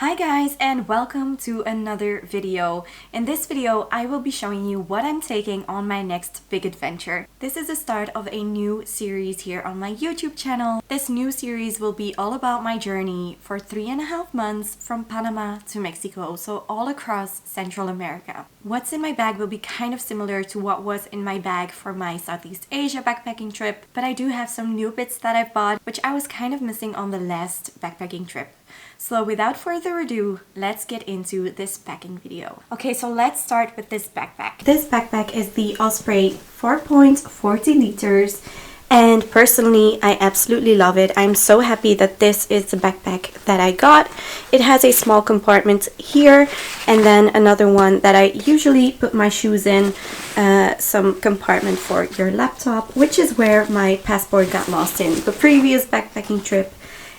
Hi guys, and welcome to another video. In this video, I will be showing you what I'm taking on my next big adventure. This is the start of a new series here on my YouTube channel. This new series will be all about my journey for 3.5 months from Panama to Mexico, so all across Central America. What's in my bag will be kind of similar to what was in my bag for my Southeast Asia backpacking trip, but I do have some new bits that I've bought, which I was kind of missing on the last backpacking trip. So without further ado, let's get into this packing video. Okay, so let's start with this backpack. This backpack is the Osprey 4.40 liters, and personally I absolutely love it. I'm so happy that this is the backpack that I got. It has a small compartment here and then another one that I usually put my shoes in, some compartment for your laptop, which is where my passport got lost in the previous backpacking trip.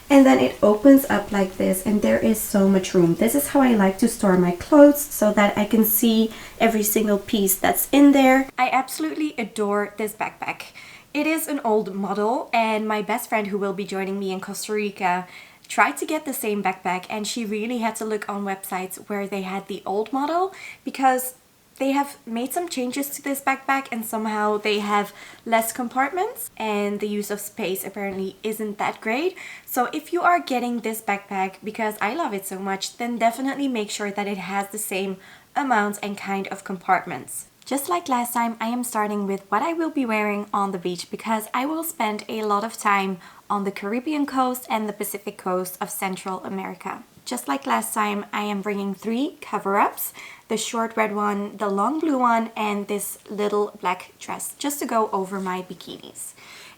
And then it opens up like this and there is so much room. This is how I like to store my clothes so that I can see every single piece that's in there. I absolutely adore this backpack. It is an old model, and my best friend who will be joining me in Costa Rica tried to get the same backpack, and she really had to look on websites where they had the old model because they have made some changes to this backpack and somehow they have less compartments and the use of space apparently isn't that great. So if you are getting this backpack because I love it so much, then definitely make sure that it has the same amount and kind of compartments. Just like last time, I am starting with what I will be wearing on the beach because I will spend a lot of time on the Caribbean coast and the Pacific coast of Central America. Just like last time, I am bringing 3 cover-ups, the short red one, the long blue one, and this little black dress, just to go over my bikinis.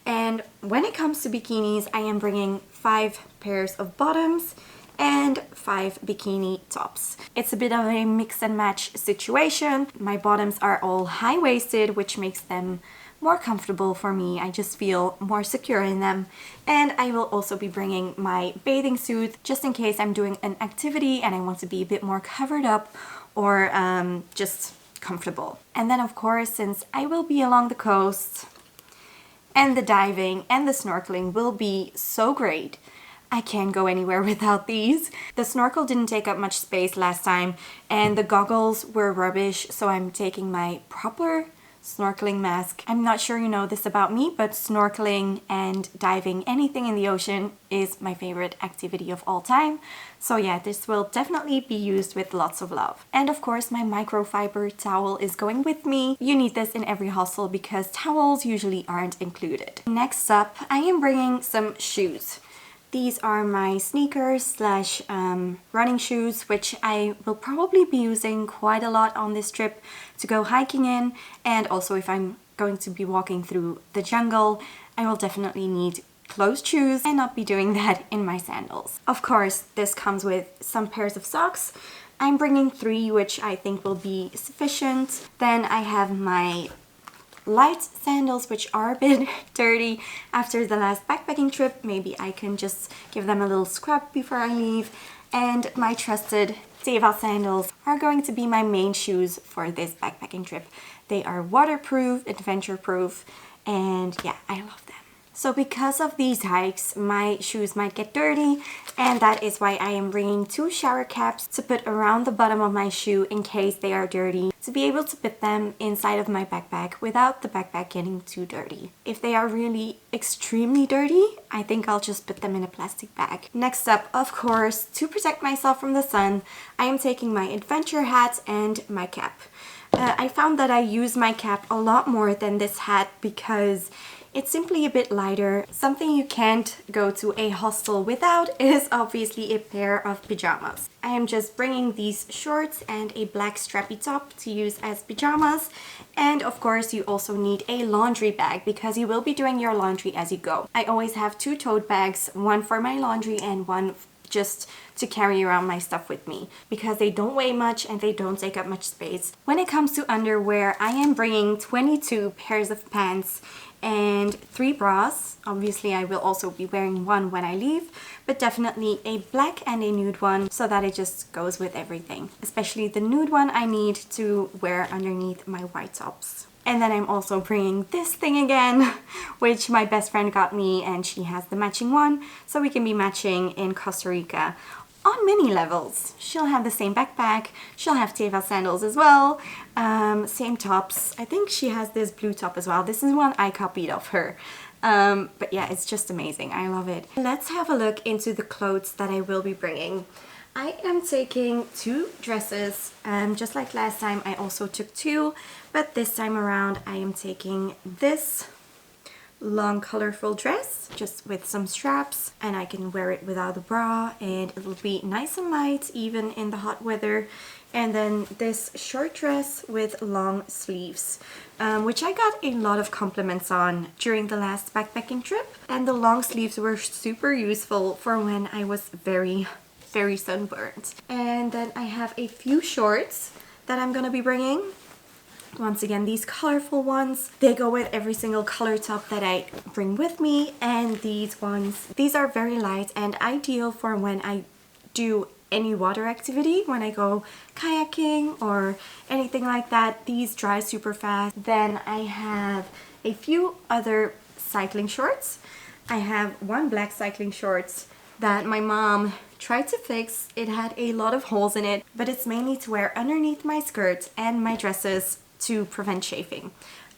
And when it comes to bikinis, I am bringing 5 pairs of bottoms and 5 bikini tops. It's a bit of a mix and match situation. My bottoms are all high-waisted, which makes them more comfortable for me. I just feel more secure in them. And I will also be bringing my bathing suit just in case I'm doing an activity and I want to be a bit more covered up or just comfortable. And then of course, since I will be along the coast and the diving and the snorkeling will be so great, I can't go anywhere without these. The snorkel didn't take up much space last time and the goggles were rubbish, so I'm taking my proper snorkeling mask. I'm not sure you know this about me, but snorkeling and diving anything in the ocean is my favorite activity of all time. So yeah, this will definitely be used with lots of love. And of course, my microfiber towel is going with me. You need this in every hostel because towels usually aren't included. Next up, I am bringing some shoes. These are my sneakers slash running shoes, which I will probably be using quite a lot on this trip to go hiking in. And also if I'm going to be walking through the jungle, I will definitely need closed shoes and not be doing that in my sandals. Of course, this comes with some pairs of socks. I'm bringing 3, which I think will be sufficient. Then I have my light sandals, which are a bit dirty after the last backpacking trip. Maybe I can just give them a little scrub before I leave. And my trusted Teva sandals are going to be my main shoes for this backpacking trip. They are waterproof, adventure proof, and yeah, I love them. So because of these hikes, my shoes might get dirty, and that is why I am bringing 2 shower caps to put around the bottom of my shoe in case they are dirty, to be able to put them inside of my backpack without the backpack getting too dirty. If they are really extremely dirty, I think I'll just put them in a plastic bag. Next up, of course, to protect myself from the sun, I am taking my adventure hat and my cap. I found that I use my cap a lot more than this hat because it's simply a bit lighter. Something you can't go to a hostel without is obviously a pair of pajamas. I am just bringing these shorts and a black strappy top to use as pajamas. And of course, you also need a laundry bag because you will be doing your laundry as you go. I always have 2 tote bags, one for my laundry and one just to carry around my stuff with me because they don't weigh much and they don't take up much space. When it comes to underwear, I am bringing 22 pairs of pants and 3 bras. Obviously, I will also be wearing one when I leave, but definitely a black and a nude one so that it just goes with everything. Especially the nude one I need to wear underneath my white tops. And then I'm also bringing this thing again, which my best friend got me, and she has the matching one, so we can be matching in Costa Rica. on many levels. She'll have the same backpack, she'll have teva sandals as well, same tops. I think she has this blue top as well. This is one I copied of her. But yeah, it's just amazing. I love it. Let's have a look into the clothes that I will be bringing. I am taking 2 dresses, just like last time I also took 2, but this time around I am taking this long colorful dress just with some straps, and I can wear it without a bra and it'll be nice and light even in the hot weather. And then this short dress with long sleeves, which I got a lot of compliments on during the last backpacking trip, and the long sleeves were super useful for when I was very sunburned. And then I have a few shorts that I'm gonna be bringing. Once again, these colorful ones, they go with every single color top that I bring with me. And these ones, these are very light and ideal for when I do any water activity, when I go kayaking or anything like that. These dry super fast. Then I have a few other cycling shorts. I have one black cycling shorts that my mom tried to fix. It had a lot of holes in it, but it's mainly to wear underneath my skirts and my dresses to prevent chafing.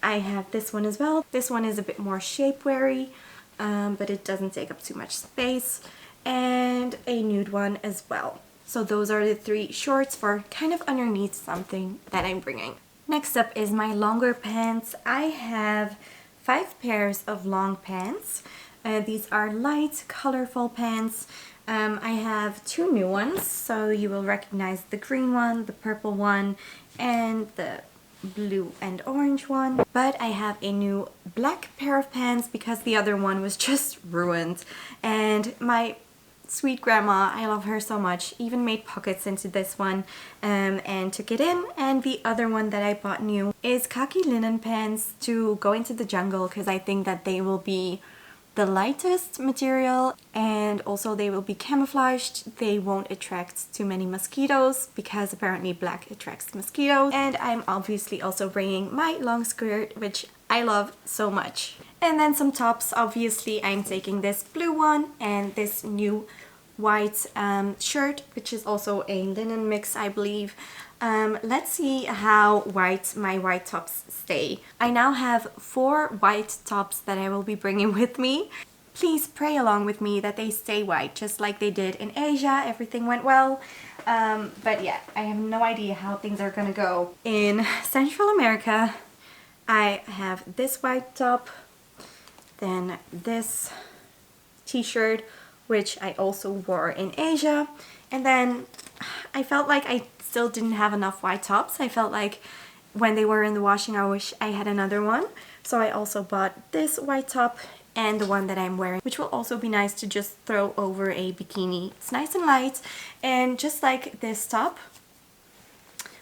I have this one as well. This one is a bit more shapeweary, but it doesn't take up too much space, and a nude one as well. So those are the 3 shorts for kind of underneath something that I'm bringing. Next up is my longer pants. I have 5 pairs of long pants. These are light, colorful pants. I have 2 new ones, so you will recognize the green one, the purple one, and the blue and orange one. But I have a new black pair of pants because the other one was just ruined. And my sweet grandma, I love her so much, even made pockets into this one and took it in. And the other one that I bought new is khaki linen pants to go into the jungle, because I think that they will be the lightest material, and also they will be camouflaged. They won't attract too many mosquitoes because apparently black attracts mosquitoes. And I'm obviously also bringing my long skirt, which I love so much. And then some tops. Obviously I'm taking this blue one and this new white shirt, which is also a linen mix, I believe. Let's see how white my white tops stay. I now have 4 white tops that I will be bringing with me. Please pray along with me that they stay white, just like they did in Asia. Everything went well. But yeah, I have no idea how things are gonna go in Central America. I have this white top, then this t-shirt, which I also wore in Asia, and then I felt like I still didn't have enough white tops. I felt like when they were in the washing, I wish I had another one. So I also bought this white top and the one that I'm wearing, which will also be nice to just throw over a bikini. It's nice and light, and just like this top,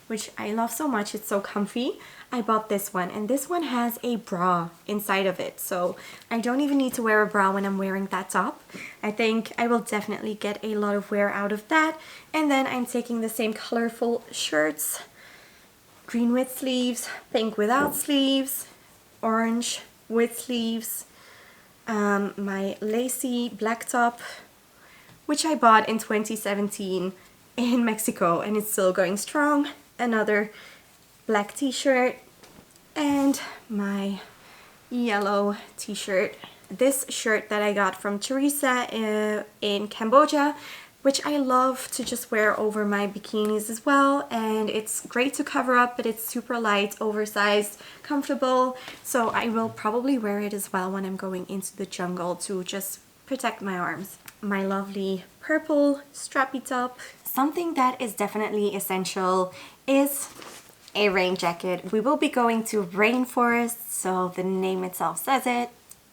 which I love so much, it's so comfy, I bought this one, and this one has a bra inside of it, so I don't even need to wear a bra when I'm wearing that top. I think I will definitely get a lot of wear out of that. And then I'm taking the same colorful shirts, green with sleeves, pink without sleeves, orange with sleeves, my lacy black top, which I bought in 2017 in Mexico and it's still going strong, another black t-shirt, and my yellow t-shirt. This shirt that I got from Teresa in Cambodia, which I love to just wear over my bikinis as well, and it's great to cover up, but it's super light, oversized, comfortable, so I will probably wear it as well when I'm going into the jungle to just protect my arms. My lovely purple strappy top. Something that is definitely essential is a rain jacket. We will be going to rainforest, so the name itself says it.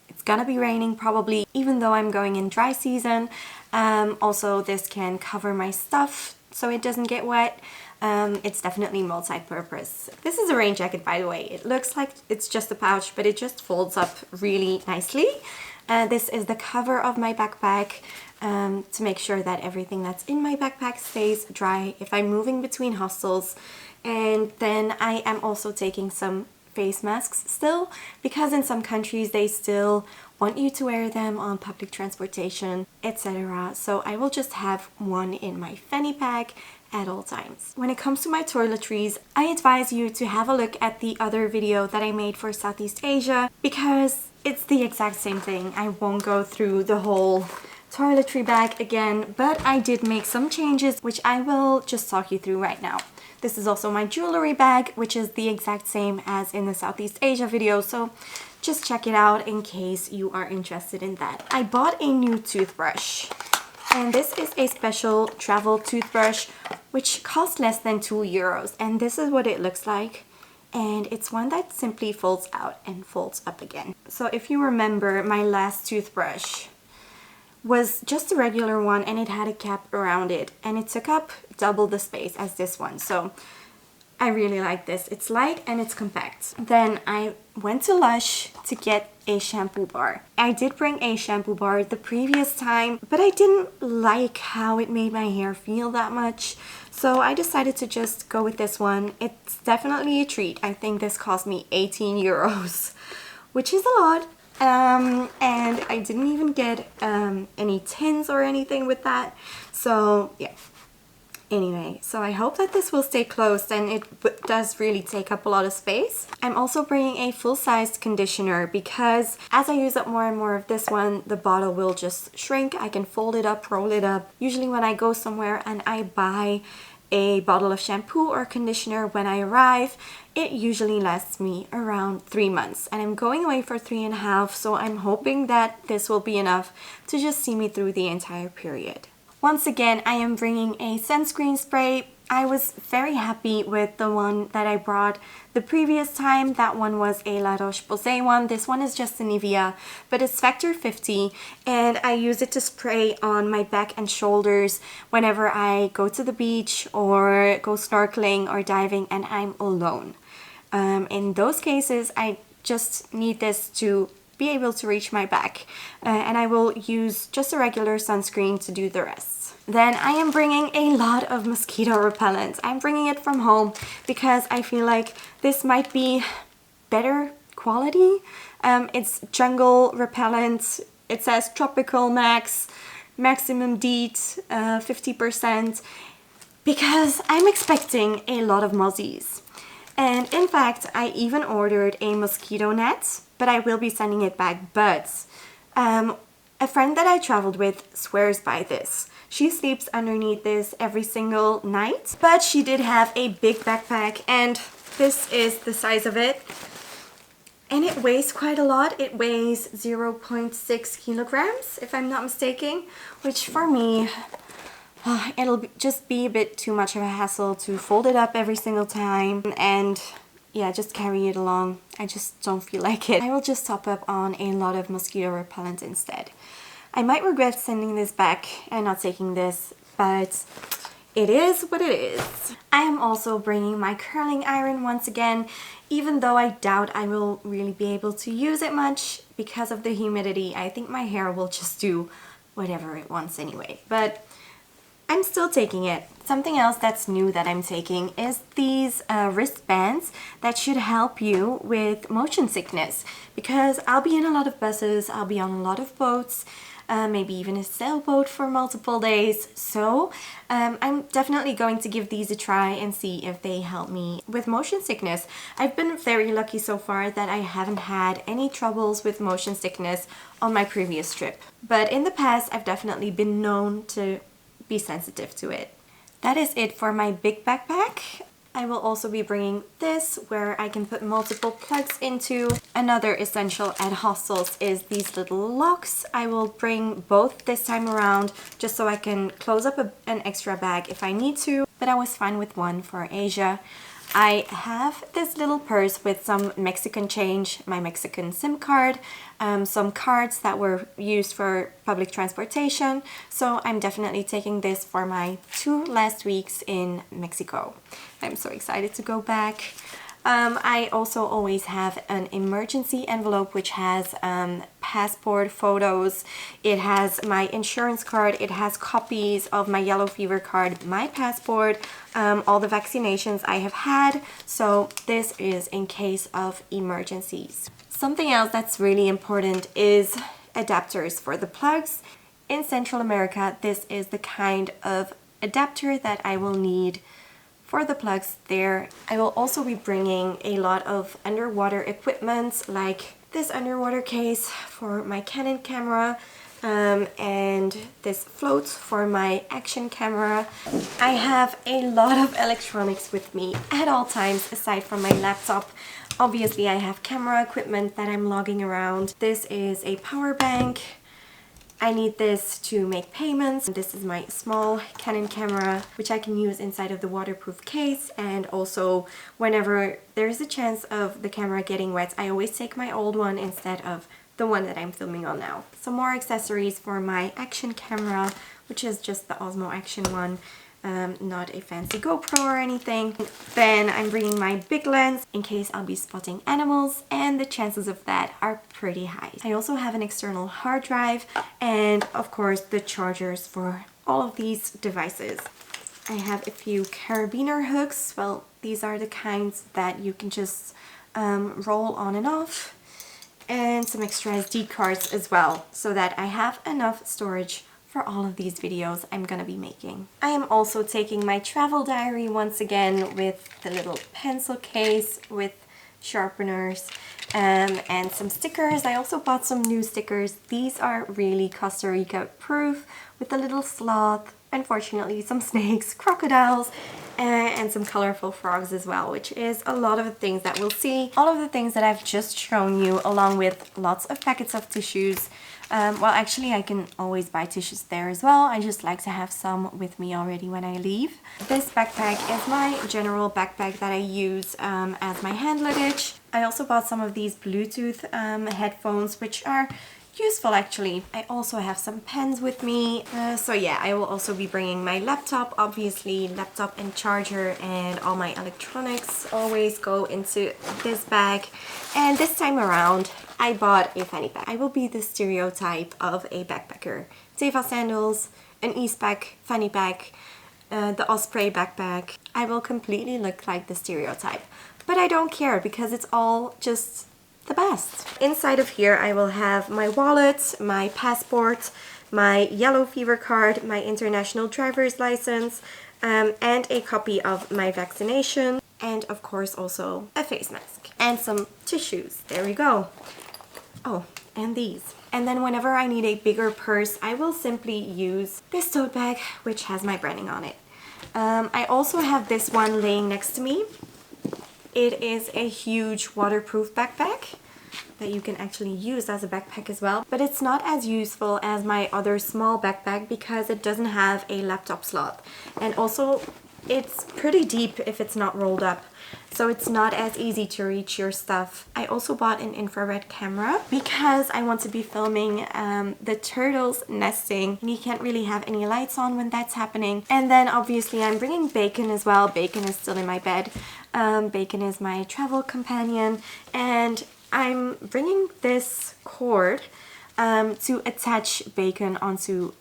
It's gonna be raining probably, even though I'm going in dry season. Also, this can cover my stuff so it doesn't get wet. It's definitely multi-purpose. This is a rain jacket, by the way. It looks like it's just a pouch, but it just folds up really nicely. This is the cover of my backpack to make sure that everything that's in my backpack stays dry if I'm moving between hostels. And then I am also taking some face masks still, because in some countries they still want you to wear them on public transportation, etc. So I will just have one in my fanny pack at all times. When it comes to my toiletries, I advise you to have a look at the other video that I made for Southeast Asia because it's the exact same thing. I won't go through the whole toiletry bag again, but I did make some changes which I will just talk you through right now. This is also my jewelry bag, which is the exact same as in the Southeast Asia video, so just check it out in case you are interested in that. I bought a new toothbrush, and this is a special travel toothbrush which costs less than €2, and this is what it looks like. And it's one that simply folds out and folds up again. So if you remember, my last toothbrush was just a regular one and it had a cap around it, and it took up double the space as this one. So I really like this. It's light and it's compact. Then I went to Lush to get a shampoo bar. I did bring a shampoo bar the previous time, but I didn't like how it made my hair feel that much. So I decided to just go with this one. It's definitely a treat. I think this cost me €18, which is a lot. And I didn't even get any tins or anything with that. So yeah. Anyway, so I hope that this will stay closed, and it does really take up a lot of space. I'm also bringing a full-sized conditioner because as I use up more and more of this one, the bottle will just shrink. I can fold it up, roll it up. Usually when I go somewhere and I buy a bottle of shampoo or conditioner when I arrive, it usually lasts me around 3 months, and I'm going away for 3.5, so I'm hoping that this will be enough to just see me through the entire period. Once again, I am bringing a sunscreen spray. I was very happy with the one that I brought the previous time. That one was a La Roche-Posay one. This one is just a Nivea, but it's factor 50, and I use it to spray on my back and shoulders whenever I go to the beach or go snorkeling or diving and I'm alone. In those cases, I just need this to be able to reach my back, and I will use just a regular sunscreen to do the rest. Then I am bringing a lot of mosquito repellent. I'm bringing it from home because I feel like this might be better quality. It's jungle repellent. It says tropical max, maximum DEET, 50%, because I'm expecting a lot of mozzies. And in fact, I even ordered a mosquito net, but I will be sending it back. But a friend that I traveled with swears by this. She sleeps underneath this every single night, but she did have a big backpack, and this is the size of it. And it weighs quite a lot. It weighs 0.6 kilograms, if I'm not mistaken, which for me, it'll just be a bit too much of a hassle to fold it up every single time and yeah, just carry it along. I just don't feel like it. I will just top up on a lot of mosquito repellent instead. I might regret sending this back and not taking this, but it is what it is. I am also bringing my curling iron once again, even though I doubt I will really be able to use it much because of the humidity. I think my hair will just do whatever it wants anyway, but I'm still taking it. Something else that's new that I'm taking is these wristbands that should help you with motion sickness, because I'll be in a lot of buses, I'll be on a lot of boats, maybe even a sailboat for multiple days. So I'm definitely going to give these a try and see if they help me with motion sickness. I've been very lucky so far that I haven't had any troubles with motion sickness on my previous trip. But in the past, I've definitely been known to be sensitive to it. That is it for my big backpack. I will also be bringing this, where I can put multiple plugs into. Another essential at hostels is these little locks. I will bring both this time around just so I can close up an extra bag if I need to, but I was fine with one for Asia. I have this little purse with some Mexican change, my Mexican SIM card, some cards that were used for public transportation, so I'm definitely taking this for my 2 last weeks in Mexico. I'm so excited to go back. I also always have an emergency envelope which has passport photos, it has my insurance card, it has copies of my yellow fever card, my passport, all the vaccinations I have had, so this is in case of emergencies. Something else that's really important is adapters for the plugs. In Central America, this is the kind of adapter that I will need for the plugs there. I will also be bringing a lot of underwater equipment, like this underwater case for my Canon camera, and this float for my action camera. I have a lot of electronics with me at all times aside from my laptop. Obviously I have camera equipment that I'm lugging around. This is a power bank. I need this to make payments. This is my small Canon camera, which I can use inside of the waterproof case, and also whenever there's a chance of the camera getting wet, I always take my old one instead of the one that I'm filming on now. Some more accessories for my action camera, which is just the Osmo Action one. Not a fancy GoPro or anything. Then I'm bringing my big lens in case I'll be spotting animals, and the chances of that are pretty high. I also have an external hard drive and of course the chargers for all of these devices. I have a few carabiner hooks. Well, these are the kinds that you can just roll on and off, and some extra SD cards as well, so that I have enough storage for all of these videos I'm gonna be making. I am also taking my travel diary once again, with the little pencil case with sharpeners and some stickers. I also bought some new stickers. These are really Costa Rica proof, with a little sloth, unfortunately some snakes, crocodiles, and some colorful frogs as well, which is a lot of the things that we'll see. All of the things that I've just shown you, along with lots of packets of tissues. Well, actually I can always buy tissues there as well. I just like to have some with me already when I leave. This backpack is my general backpack that I use as my hand luggage. I also bought some of these Bluetooth headphones, which are useful actually. I also have some pens with me. So yeah, I will also be bringing my laptop, obviously. Laptop and charger and all my electronics always go into this bag. And this time around I bought a Fanny Pack. I will be the stereotype of a backpacker. Teva sandals, an Eastpak Fanny Pack, the Osprey backpack. I will completely look like the stereotype. But I don't care, because it's all just the best. Inside of here I will have my wallet, my passport, my yellow fever card, my international driver's license, and a copy of my vaccination, and of course also a face mask and some tissues. There we go. Oh, and these. And then whenever I need a bigger purse, I will simply use this tote bag, which has my branding on it. I also have this one laying next to me. It is a huge waterproof backpack that you can actually use as a backpack as well, but it's not as useful as my other small backpack because it doesn't have a laptop slot, and also it's pretty deep if it's not rolled up, so it's not as easy to reach your stuff. I also bought an infrared camera because I want to be filming the turtles nesting, and you can't really have any lights on when that's happening. And then obviously I'm bringing Bacon as well. Bacon is still in my bed. Bacon is my travel companion, and I'm bringing this cord to attach Bacon onto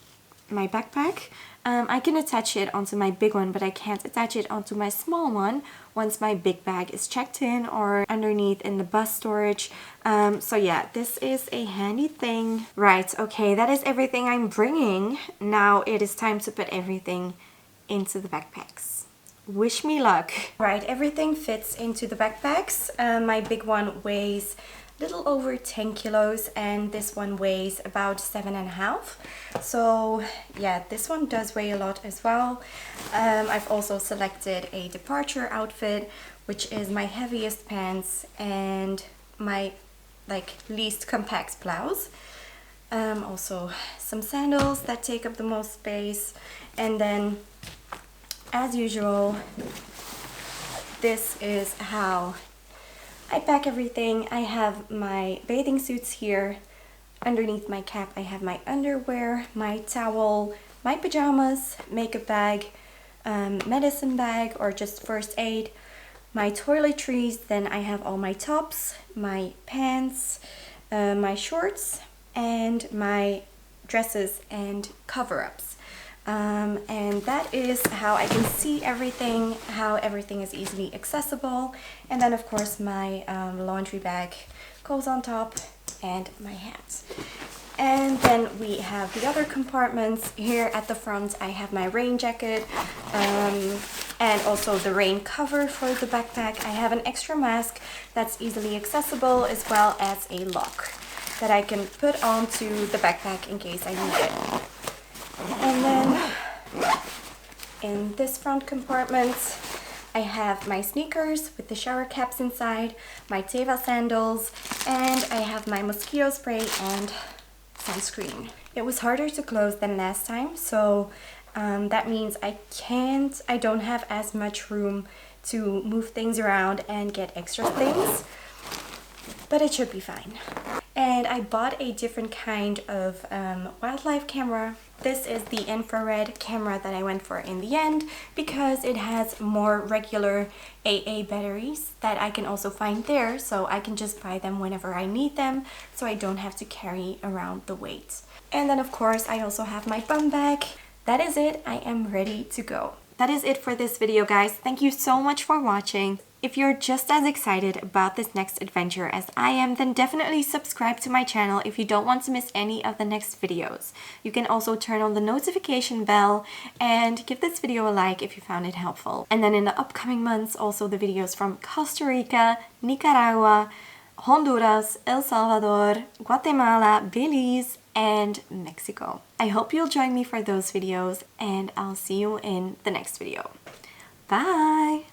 my backpack. I can attach it onto my big one, but I can't attach it onto my small one once my big bag is checked in or underneath in the bus storage. So yeah, this is a handy thing. Right, okay, that is everything I'm bringing. Now it is time to put everything into the backpacks. Wish me luck. Right, everything fits into the backpacks. My big one weighs a little over 10 kilos and this one weighs about 7.5. So yeah, this one does weigh a lot as well. I've also selected a departure outfit, which is my heaviest pants and my least compact blouse. Also some sandals that take up the most space, and then as usual, this is how I pack everything. I have my bathing suits here. Underneath my cap I have my underwear, my towel, my pajamas, makeup bag, medicine bag or just first aid, my toiletries, then I have all my tops, my pants, my shorts, and my dresses and cover-ups. And that is how I can see everything, how everything is easily accessible. And then of course my laundry bag goes on top, and my hat. And then we have the other compartments. Here at the front I have my rain jacket, and also the rain cover for the backpack. I have an extra mask that's easily accessible, as well as a lock that I can put onto the backpack in case I need it. And then in this front compartment I have my sneakers with the shower caps inside, my Teva sandals, and I have my mosquito spray and sunscreen. It was harder to close than last time, so that means I don't have as much room to move things around and get extra things, but it should be fine. And I bought a different kind of wildlife camera. This is the infrared camera that I went for in the end, because it has more regular AA batteries that I can also find there, so I can just buy them whenever I need them, so I don't have to carry around the weight. And then of course I also have my bum bag. That is it. I am ready to go. That is it for this video, guys. Thank you so much for watching. If you're just as excited about this next adventure as I am, then definitely subscribe to my channel if you don't want to miss any of the next videos. You can also turn on the notification bell and give this video a like if you found it helpful. And then in the upcoming months, also the videos from Costa Rica, Nicaragua, Honduras, El Salvador, Guatemala, Belize, and Mexico. I hope you'll join me for those videos, and I'll see you in the next video. Bye!